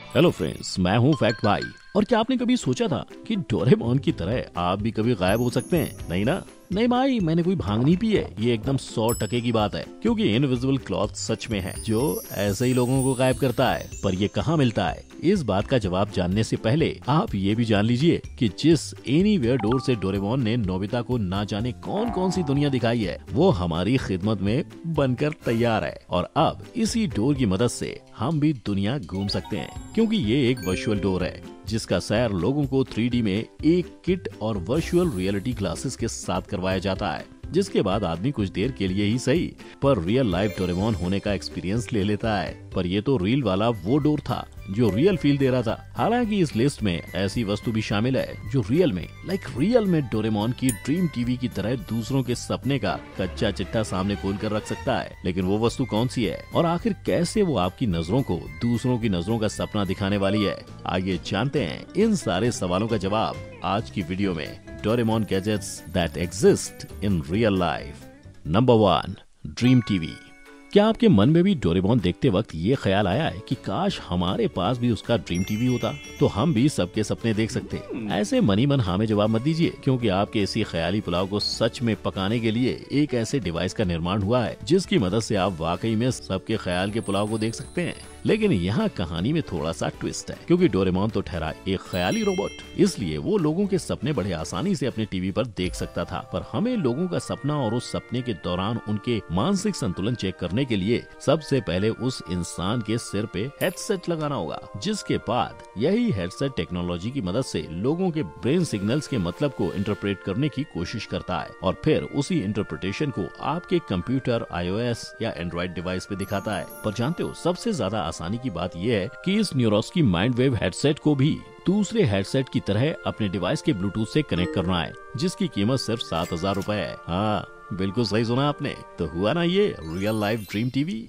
Hello friends, मैं हूँ fact भाई। और क्या आपने कभी सोचा था कि डोरेमोन की तरह आप भी कभी गायब हो सकते हैं? नहीं ना? नहीं भाई, मैंने कोई भांग नहीं पी है। ये एकदम 100% की बात है, क्योंकि इनविजिबल क्लॉथ सच में है जो ऐसे ही लोगों को गायब करता है। पर ये कहाँ मिलता है? इस बात का जवाब जानने से पहले आप ये भी जान लीजिए कि जिस एनीवेयर डोर से डोरेमोन ने नोबिता को ना जाने कौन कौन सी दुनिया दिखाई है, वो हमारी खिदमत में बनकर तैयार है। और अब इसी डोर की मदद से हम भी दुनिया घूम सकते हैं, क्योंकि ये एक वर्चुअल डोर है जिसका सैर लोगों को 3D में एक किट और वर्चुअल रियलिटी ग्लासेस के साथ करवाया जाता है, जिसके बाद आदमी कुछ देर के लिए ही सही पर रियल लाइफ डोरेमोन होने का एक्सपीरियंस ले लेता है। पर ये तो रील वाला वो डोर था जो रियल फील दे रहा था। हालांकि इस लिस्ट में ऐसी वस्तु भी शामिल है जो रियल में डोरेमोन की ड्रीम टीवी की तरह दूसरों के सपने का कच्चा चिट्ठा सामने खोल कर रख सकता है। लेकिन वो वस्तु कौन सी है और आखिर कैसे वो आपकी नजरों को दूसरों की नजरों का सपना दिखाने वाली है? आइए जानते हैं इन सारे सवालों का जवाब आज की वीडियो में। Doraemon gadgets that exist in real life. Number 1, dream TV. क्या आपके मन में भी डोरेमोन देखते वक्त ये ख्याल आया है कि काश हमारे पास भी उसका ड्रीम टीवी होता तो हम भी सबके सपने देख सकते? ऐसे मनी मन हाँ में जवाब मत दीजिए, क्योंकि आपके इसी ख्याली पुलाव को सच में पकाने के लिए एक ऐसे डिवाइस का निर्माण हुआ है जिसकी मदद से आप वाकई में सबके ख्याल के पुलाव को देख सकते हैं। लेकिन यहाँ कहानी में थोड़ा सा ट्विस्ट है, क्योंकि डोरेमोन तो ठहरा एक ख्याली रोबोट, इसलिए वो लोगों के सपने बड़े आसानी से अपने टीवी पर देख सकता था। पर हमें लोगों का सपना और उस सपने के दौरान उनके मानसिक संतुलन चेक करने के लिए सबसे पहले उस इंसान के सिर पे हेडसेट लगाना होगा, जिसके बाद यही हेडसेट टेक्नोलॉजी की मदद से लोगों के ब्रेन सिग्नल्स के मतलब को इंटरप्रेट करने की कोशिश करता है और फिर उसी इंटरप्रिटेशन को आपके कंप्यूटर, iOS या एंड्रॉइड डिवाइस पे दिखाता है। पर जानते हो, सबसे ज्यादा आसानी की बात यह है कि इस न्यूरोस्की माइंडवेव हेडसेट को भी दूसरे हेडसेट की तरह अपने डिवाइस के ब्लूटूथ से कनेक्ट करना है, जिसकी कीमत सिर्फ 7,000 रुपए है। हाँ, बिल्कुल सही सुना आपने। तो हुआ ना ये real life dream TV.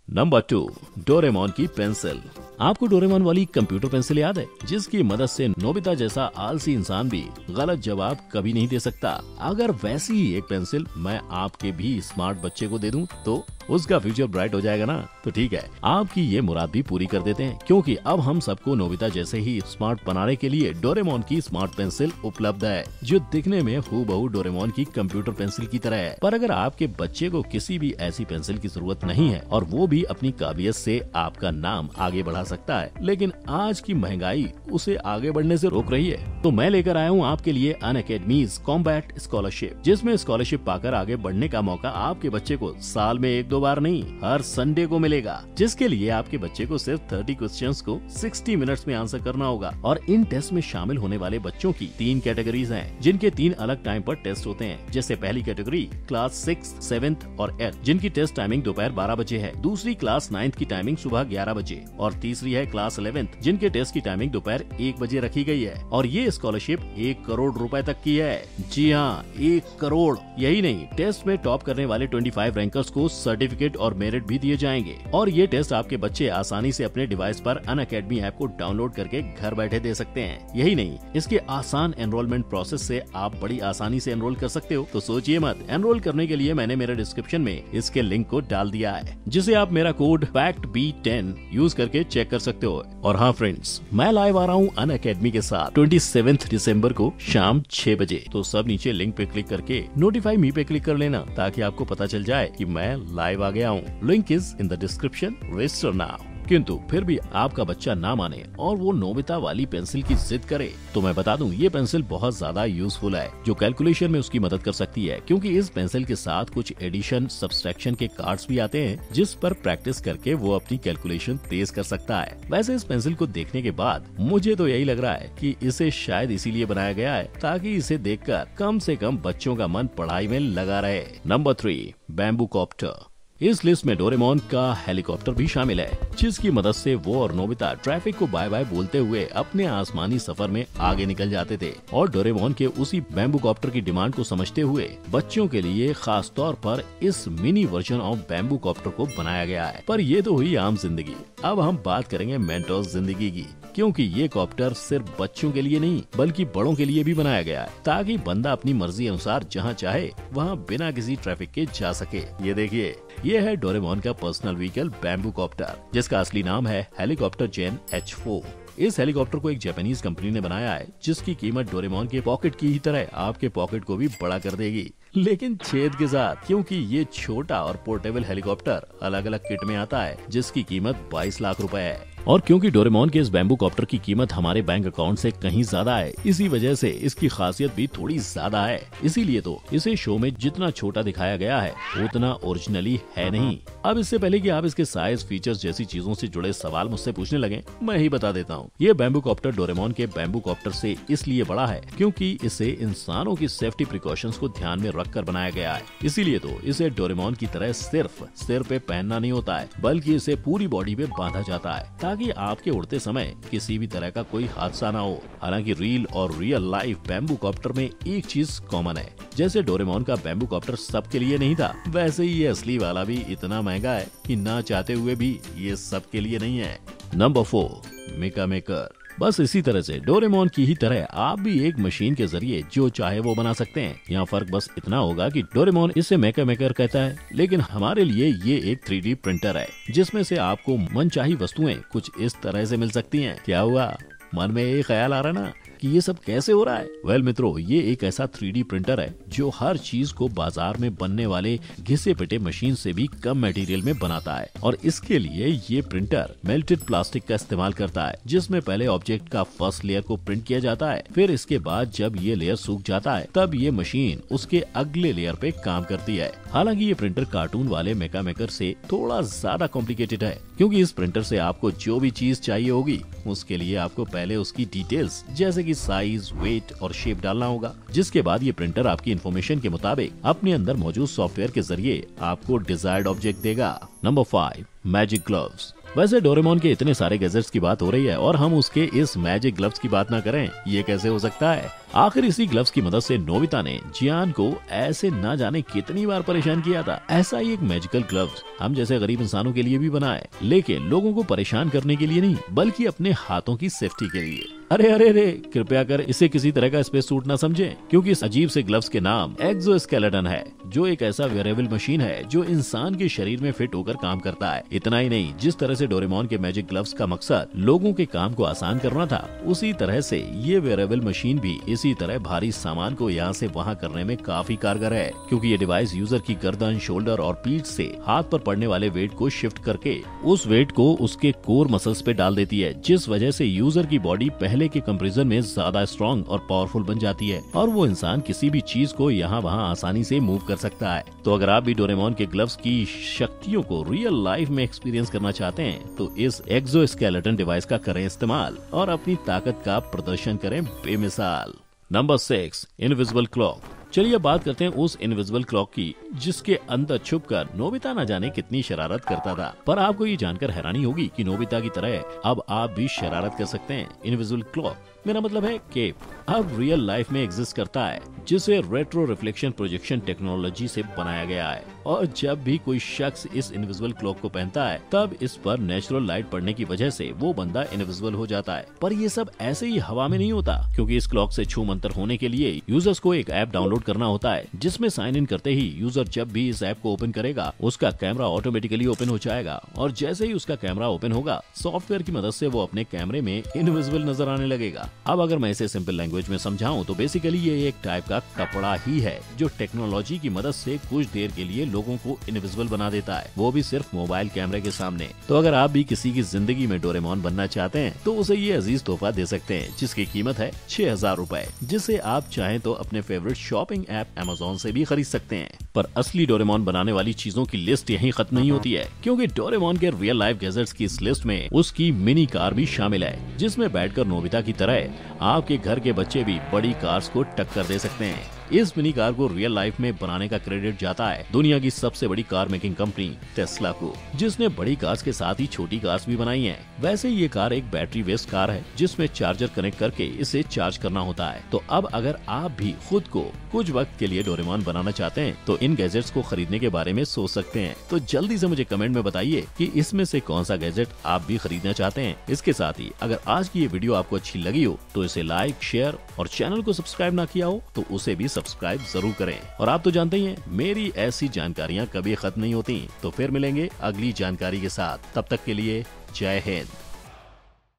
Number 2, Doraemon की पेंसिल। आपको डोरेमोन वाली कंप्यूटर पेंसिल याद है, जिसकी मदद से नोबिता जैसा आलसी इंसान भी गलत जवाब कभी नहीं दे सकता? अगर वैसी ही एक पेंसिल मैं आपके भी स्मार्ट बच्चे को दे दूं तो उसका फ्यूचर ब्राइट हो जाएगा ना? तो ठीक है, आपकी ये मुराद भी पूरी कर देते हैं, क्योंकि अब हम सबको नोबिता जैसे ही स्मार्ट बनाने के लिए डोरेमोन की स्मार्ट पेंसिल उपलब्ध है, जो दिखने में हूबहू डोरेमोन की कंप्यूटर पेंसिल की तरह है। पर अगर आपके बच्चे को किसी भी ऐसी पेंसिल की जरूरत नहीं है और वो भी अपनी काबिलियत से आपका नाम आगे बढ़ा सकता है, लेकिन आज की महंगाई उसे आगे बढ़ने से रोक रही है, तो मैं लेकर आया हूँ आपके लिए अनअकैडमीज कॉम्बैट स्कॉलरशिप, जिसमें स्कॉलरशिप पाकर आगे बढ़ने का मौका आपके बच्चे को साल में 1-2 बार नहीं, हर संडे को मिलेगा। जिसके लिए आपके बच्चे को सिर्फ 30 क्वेश्चंस को 60 मिनट्स में आंसर करना होगा। और इन टेस्ट में शामिल होने वाले बच्चों की 3 कैटेगरीज हैं, जिनके 3 अलग टाइम पर टेस्ट होते हैं। जैसे पहली कैटेगरी क्लास 6, 7 और 8, जिनकी टेस्ट टाइमिंग दोपहर 12 बजे है। दूसरी क्लास 9 की टाइमिंग सुबह 11 बजे और तीसरी है क्लास 11, जिनके टेस्ट की टाइमिंग दोपहर 1 बजे रखी गई है। और ये स्कॉलरशिप 1 करोड़ रुपए तक की है। जी हाँ, 1 करोड़। यही नहीं, टेस्ट में टॉप करने वाले 25 रैंकर्स को सर्टिफिकेट और मेरिट भी दिए जाएंगे। और ये टेस्ट आपके बच्चे आसानी से अपने डिवाइस पर अनअकैडमी ऐप को डाउनलोड करके घर बैठे दे सकते हैं। यही नहीं, इसके आसान एनरोलमेंट प्रोसेस से आप बड़ी आसानी से एनरोल कर सकते हो। तो सोचिए मत, एनरोल करने के लिए मैंने मेरे डिस्क्रिप्शन में इसके लिंक को डाल दिया है, जिसे आप मेरा कोड FACTB10 यूज करके चेक कर सकते हो। और हाँ फ्रेंड्स, मैं लाइव आ रहा हूँ अनअकैडमी के साथ 27 दिसंबर को शाम 6 बजे। तो सब नीचे लिंक पे क्लिक करके नोटिफाई मी पे क्लिक कर लेना, ताकि आपको पता चल जाए कि मैं लाइव आ गया हूँ। Link is in the description, register now. किंतु फिर भी आपका बच्चा ना माने और वो नोबिता वाली पेंसिल की जिद करे, तो मैं बता दूं, ये पेंसिल बहुत ज्यादा यूजफुल है, जो कैलकुलेशन में उसकी मदद कर सकती है। क्योंकि इस पेंसिल के साथ कुछ एडिशन, सब्सट्रैक्शन के कार्ड्स भी आते हैं, जिस पर प्रैक्टिस करके वो अपनी कैलकुलेशन तेज कर सकता है। वैसे इस पेंसिल को देखने के बाद मुझे तो यही लग रहा है कि इसे शायद इसीलिए बनाया गया है, ताकि इसे देखकर कम से कम बच्चों का मन पढ़ाई में लगा रहे। Number 3, bamboo copter. इस लिस्ट में डोरेमोन का हेलीकॉप्टर भी शामिल है, जिसकी मदद से वो और नोबिता ट्रैफिक को बाय बाय बोलते हुए अपने आसमानी सफर में आगे निकल जाते थे। और डोरेमोन के उसी बैम्बू कॉप्टर की डिमांड को समझते हुए बच्चों के लिए खास तौर पर इस mini version of bamboo copter को बनाया गया है। पर ये तो हुई आम जिंदगी। अब हम बात करेंगे मेंटोस जिंदगी की, क्योंकि ये कॉप्टर सिर्फ बच्चों के लिए नहीं बल्कि बड़ों के लिए भी बनाया गया है, ताकि बंदा अपनी मर्जी अनुसार जहाँ चाहे वहाँ बिना किसी ट्रैफिक के जा सके। ये देखिए, ये है डोरेमोन का पर्सनल व्हीकल बैम्बू कॉप्टर, जिसका असली नाम है हेलीकॉप्टर जेन H4। इस हेलीकॉप्टर को एक जापानीज कंपनी ने बनाया है, जिसकी कीमत डोरेमोन के पॉकेट की ही तरह आपके पॉकेट को भी बड़ा कर देगी, लेकिन छेद के साथ, क्योंकि ये छोटा और पोर्टेबल हेलीकॉप्टर अलग अलग किट में आता है, जिसकी कीमत 22 लाख रुपए है। और क्योंकि डोरेमोन के इस बैम्बू कॉप्टर की कीमत हमारे बैंक अकाउंट से कहीं ज्यादा है, इसी वजह से इसकी खासियत भी थोड़ी ज्यादा है। इसीलिए तो इसे शो में जितना छोटा दिखाया गया है उतना ओरिजिनली है नहीं। अब इससे पहले कि आप इसके साइज, फीचर्स जैसी चीजों से जुड़े सवाल मुझसे पूछने लगे, मैं ही बता देता हूँ। ये बैम्बू कॉप्टर डोरेमोन के बैम्बू कॉप्टर से इसलिए बड़ा है क्योंकि इसे इंसानों की सेफ्टी प्रिकॉशंस को ध्यान में रखकर बनाया गया है। इसीलिए तो इसे डोरेमोन की तरह सिर्फ सिर पे पहनना नहीं होता है, बल्कि इसे पूरी बॉडी पे बांधा जाता है, ताकि आपके उड़ते समय किसी भी तरह का कोई हादसा ना हो। हालांकि रियल और रियल लाइफ बैम्बू कॉप्टर में एक चीज कॉमन है, जैसे डोरेमोन का बैम्बू कॉप्टर सबके लिए नहीं था, वैसे ही ये असली वाला भी इतना महंगा है कि ना चाहते हुए भी ये सबके लिए नहीं है। नंबर 4, मेका मेकर। बस इसी तरह से डोरेमोन की ही तरह आप भी एक मशीन के जरिए जो चाहे वो बना सकते हैं। यहाँ फर्क बस इतना होगा कि डोरेमोन इसे मेका मेकर कहता है, लेकिन हमारे लिए ये एक 3D प्रिंटर है, जिसमें से आपको मनचाही वस्तुएं कुछ इस तरह से मिल सकती हैं। क्या हुआ, मन में ये ख्याल आ रहा ना कि ये सब कैसे हो रहा है? वेल मित्रों, ये एक ऐसा 3D प्रिंटर है जो हर चीज को बाजार में बनने वाले घिसे पिटे मशीन से भी कम मटेरियल में बनाता है। और इसके लिए ये प्रिंटर मेल्टेड प्लास्टिक का इस्तेमाल करता है, जिसमें पहले ऑब्जेक्ट का फर्स्ट लेयर को प्रिंट किया जाता है, फिर इसके बाद जब ये लेयर सूख जाता है तब ये मशीन उसके अगले लेयर पे काम करती है। हालांकि ये प्रिंटर कार्टून वाले मेका मेकर से थोड़ा ज्यादा कॉम्प्लिकेटेड है, क्योंकि इस प्रिंटर से आपको जो भी चीज चाहिए होगी उसके लिए आपको पहले उसकी डिटेल्स जैसे कि साइज, वेट और शेप डालना होगा, जिसके बाद ये प्रिंटर आपकी इन्फॉर्मेशन के मुताबिक अपने अंदर मौजूद सॉफ्टवेयर के जरिए आपको डिजायर्ड ऑब्जेक्ट देगा। Number 5, magic gloves. वैसे डोरेमोन के इतने सारे गैजेट्स की बात हो रही है और हम उसके इस मैजिक ग्लव्स की बात ना करें, ये कैसे हो सकता है? आखिर इसी ग्लव्स की मदद से नोबिता ने जियान को ऐसे ना जाने कितनी बार परेशान किया था। ऐसा ही एक मैजिकल ग्लव्स हम जैसे गरीब इंसानों के लिए भी बना है, लेकिन लोगों को परेशान करने के लिए नहीं, बल्कि अपने हाथों की सेफ्टी के लिए। अरे अरे अरे, कृपया कर इसे किसी तरह का स्पेस सूट ना समझें, क्योंकि इस अजीब से ग्लव्स के नाम एक्सोस्केलेटन है, जो एक ऐसा वेरेबल मशीन है जो इंसान के शरीर में फिट होकर काम करता है। इतना ही नहीं, जिस तरह से डोरेमोन के मैजिक ग्लव्स का मकसद लोगों के काम को आसान करना था, उसी तरह से ये वेरेबल मशीन भी इसी तरह भारी सामान को यहाँ से वहाँ करने में काफी कारगर है, क्योंकि ये डिवाइस यूजर की गर्दन, शोल्डर और पीठ से हाथ पर पड़ने वाले वेट को शिफ्ट करके उस वेट को उसके कोर मसल्स पे डाल देती है, जिस वजह से यूजर की बॉडी पहले के कंपैरिजन में ज्यादा स्ट्रॉन्ग और पावरफुल बन जाती है और वो इंसान किसी भी चीज को यहाँ वहाँ आसानी से मूव कर सकता है। तो अगर आप भी डोरेमोन के ग्लव्स की शक्तियों को रियल लाइफ में एक्सपीरियंस करना चाहते हैं तो इस एक्सोस्केलेटन डिवाइस का करें इस्तेमाल और अपनी ताकत का प्रदर्शन करें बेमिसाल। Number 6, invisible clock. चलिए अब बात करते हैं उस इनविजिबल क्लॉक की, जिसके अंदर छुपकर नोबिता न जाने कितनी शरारत करता था। पर आपको ये जानकर हैरानी होगी कि नोबिता की तरह अब आप भी शरारत कर सकते हैं। इनविजिबल क्लॉक मेरा मतलब है केप अब रियल लाइफ में एग्जिस्ट करता है, जिसे रेट्रो रिफ्लेक्शन प्रोजेक्शन टेक्नोलॉजी से बनाया गया है। और जब भी कोई शख्स इस इनविजिबल क्लॉक को पहनता है तब इस पर नेचुरल लाइट पड़ने की वजह से वो बंदा इनविजिबल हो जाता है। पर ये सब ऐसे ही हवा में नहीं होता, क्योंकि इस क्लॉक से छू मंतर होने के लिए यूजर्स को एक ऐप डाउनलोड करना होता है, जिसमें साइन इन करते ही यूजर जब भी इस ऐप को ओपन करेगा उसका कैमरा ऑटोमेटिकली ओपन हो जाएगा, और जैसे ही उसका कैमरा ओपन होगा सॉफ्टवेयर की मदद से वो अपने कैमरे में इनविजिबल नजर आने लगेगा। अब अगर मैं इसे सिंपल लैंग्वेज में समझाऊं तो बेसिकली ये एक टाइप का कपड़ा ही है जो टेक्नोलॉजी की मदद से कुछ देर के लिए लोगों को इनविजिबल बना देता है, वो भी सिर्फ मोबाइल कैमरे के सामने। तो अगर आप भी किसी की जिंदगी में डोरेमोन बनना चाहते हैं तो उसे ये अजीज तोहफा दे सकते हैं, जिसकी कीमत है 6000 रुपए, जिसे आप चाहें तो अपने फेवरेट शॉपिंग ऐप Amazon से भी खरीद सकते हैं। पर असली डोरेमोन बनाने वाली चीजों की लिस्ट यहीं खत्म नहीं होती है, क्योंकि डोरेमोन के रियल लाइफ गैजेट्स की इस लिस्ट में उसकी मिनी कार भी शामिल है, जिसमें बैठकर नोबिता की तरह आपके घर के बच्चे भी बड़ी कार्स को टक्कर दे सकते हैं। इस मिनी कार को रियल लाइफ में बनाने का क्रेडिट जाता है दुनिया की सबसे बड़ी कार मेकिंग कंपनी टेस्ला को, जिसने बड़ी कार्स के साथ ही छोटी कार्स भी बनाई हैं। वैसे ये कार एक बैटरी बेस्ड कार है, जिसमें चार्जर कनेक्ट करके इसे चार्ज करना होता है। तो अब अगर आप भी खुद को कुछ वक्त के लिए डोरेमोन बनाना चाहते हैं तो इन गैजेट्स को खरीदने के बारे में सोच सकते हैं। तो जल्दी से मुझे कमेंट में बताइए कि इसमें से कौन सा गैजेट आप भी खरीदना चाहते हैं। इसके साथ ही अगर आज की ये वीडियो आपको अच्छी लगी हो तो इसे लाइक, शेयर और चैनल को सब्सक्राइब ना किया हो तो उसे भी सब्सक्राइब जरूर करें। और आप तो जानते ही हैं, मेरी ऐसी जानकारियाँ कभी खत्म नहीं होती। तो फिर मिलेंगे अगली जानकारी के साथ, तब तक के लिए जय हिंद।